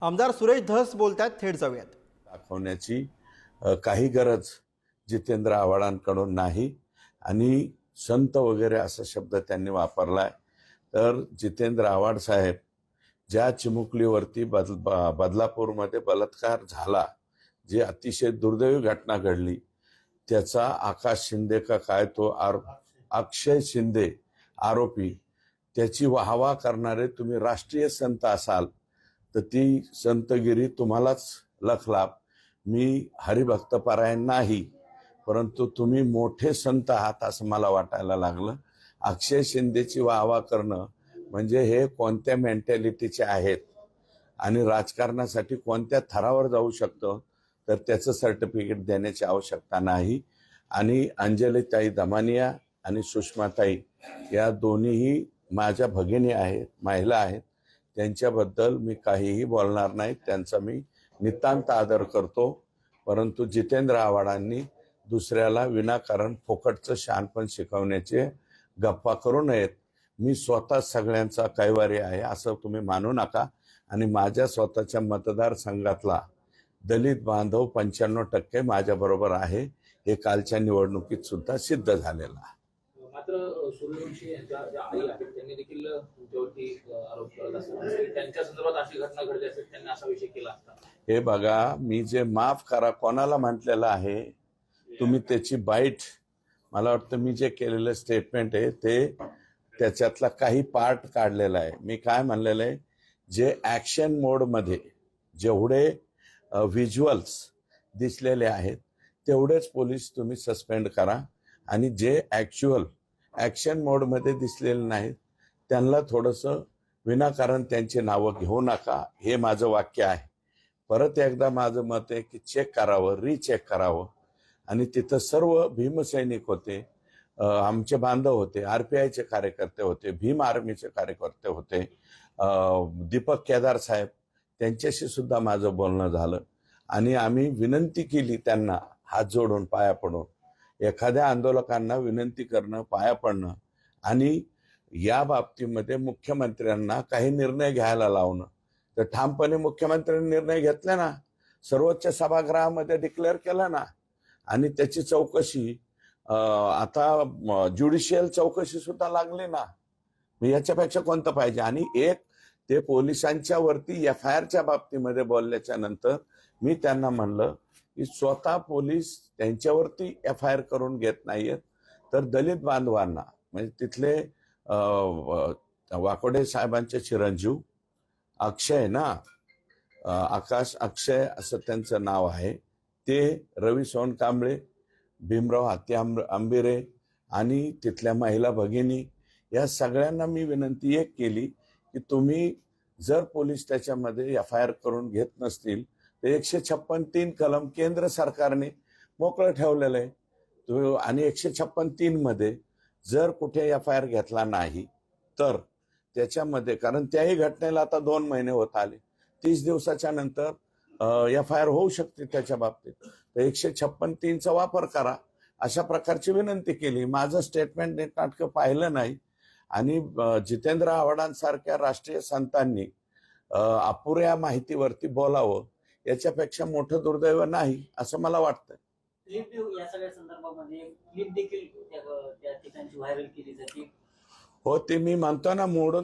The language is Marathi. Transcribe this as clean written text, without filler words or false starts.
आमदार सुरेश धस बोलतात, थेट जाऊयात. दाखवण्याची काही गरज जितेंद्र आव्हाडांकडून नाही आणि संत वगैरे असा शब्द त्यांनी वापरलाय. तर जितेंद्र आव्हाड साहेब ज्या चिमुकलीवरती बदलापूरमध्ये बलात्कार झाला, जी अतिशय दुर्दैवी घटना घडली, त्याचा आकाश शिंदे का काय तो अक्षय शिंदे आरोपी, त्याची वाहवा करणारे तुम्ही राष्ट्रीय संत असाल तर ती संतगिरी तुम्हालाच लखलाप. मी हरिभक्त परायण नाही, परंतु तुम्ही मोठे संत आहात असं मला वाटायला लागलं. अक्षय शिंदेची वाहवा करणं म्हणजे हे कोणत्या मेंटॅलिटीचे आहेत आणि राजकारणासाठी कोणत्या थरावर जाऊ शकतं, तर त्याचं सर्टिफिकेट देण्याची आवश्यकता नाही. आणि अंजलीताई दमानिया आणि सुषमाताई या दोन्हीही माझ्या भगिनी आहेत, महिला आहेत. त्यांच्याबद्दल मी काहीही बोलणार नाही, त्यांचा मी नितांत आदर करतो. परंतु जितेंद्र आव्हाडांनी दुसऱ्याला विनाकारण फोकटचं शहाणपण शिकवण्याचे गप्पा करू नयेत. मी स्वतः सगळ्यांचा कैवारी आहे असं तुम्ही मानू नका. आणि माझ्या स्वतःच्या मतदारसंघातला दलित बांधव 95% माझ्याबरोबर आहे, हे कालच्या निवडणुकीत सुद्धा सिद्ध झालेलं आहे. मात्र सूर्यवंशी यांच्या ज्या आई आहेत त्यांनी देखील तुमच्यावरती आरोप करत असतात, त्यांच्या संदर्भात अशी घटना घडली असेल, त्यांनी असा विषय केला असता. हे बघा, मी जे माफ करा कोणाला म्हटलेलं आहे, तुम्ही त्याची बाईट, मला वाटतं मी जे केलेलं स्टेटमेंट आहे ते त्याच्यातला काही पार्ट काढलेला आहे. मी काय म्हणलेलं आहे, जे ॲक्शन मोडमध्ये जेवढे व्हिज्युअल्स दिसलेले आहेत तेवढेच पोलीस तुम्ही सस्पेंड करा, आणि जे ॲक्च्युअल ॲक्शन मोडमध्ये दिसलेले नाहीत त्यांना थोडंसं विनाकारण त्यांची नावं घेऊ नका, हे माझं वाक्य आहे. परत एकदा माझं मत आहे की चेक करावं, रिचेक करावं. आणि तिथं सर्व भीमसैनिक होते, आमचे बांधव होते, RPIचे कार्यकर्ते होते, भीम आर्मीचे कार्यकर्ते होते, दीपक केदार साहेब, त्यांच्याशी सुद्धा माझं बोलणं झालं. आणि आम्ही विनंती केली त्यांना हात जोडून, पाया पडून. एखाद्या आंदोलकांना विनंती करणं, पाया पडणं आणि या बाबतीमध्ये मुख्यमंत्र्यांना काही निर्णय घ्यायला लावणं, तर ठामपणे मुख्यमंत्र्यांनी निर्णय घेतले ना, सर्वोच्च सभागृहामध्ये डिक्लेअर केलं ना. आणि त्याची चौकशी आता ज्युडिशियल चौकशी सुद्धा लागली ना. याच्यापेक्षा कोणतं पाहिजे? आणि एक ते पोलिसांच्या वरती FIRच्या बाबतीमध्ये बोलल्याच्या नंतर मी त्यांना म्हणलं की स्वतः पोलीस त्यांच्यावरती FIR करून घेत नाहीयेत, तर दलित बांधवांना, म्हणजे तिथले वाकोडे साहेबांचे चिरंजीव अक्षय ना, आकाश अक्षय असं त्यांचं नाव आहे, ते रवी सोनकांबळे, भीमराव हत्ती आंबिरे आणि तिथल्या महिला भगिनी, या सगळ्यांना मी विनंती एक केली की तुम्ही जर पोलीस त्याच्यामध्ये FIR करून घेत नसतील तर 156(3) कलम केंद्र सरकारने मोकळं ठेवलेलं आहे. आणि 156(3) मध्ये जर कुठे FIR घेतला नाही तर त्याच्यामध्ये, कारण त्याही घटनेला आता 2 महिने होत आले, 30 दिवसाच्या नंतर FIR होऊ शकते त्याच्या बाबतीत, तर 156(3)चा वापर करा, अशा प्रकारची विनंती केली. माझं स्टेटमेंट नीटनाटकं पाहिलं नाही. आणि जितेंद्र आव्हाडांसारख्या राष्ट्रीय संतांनी अपुऱ्या माहितीवरती बोलावं, याच्यापेक्षा मोठं दुर्दैव नाही असं मला वाटतं. या सगळ्या संदर्भामध्ये क्लिप देखील त्या ठिकाणी व्हायरल केली जाते. हो, ते मी म्हणतो ना, मोडून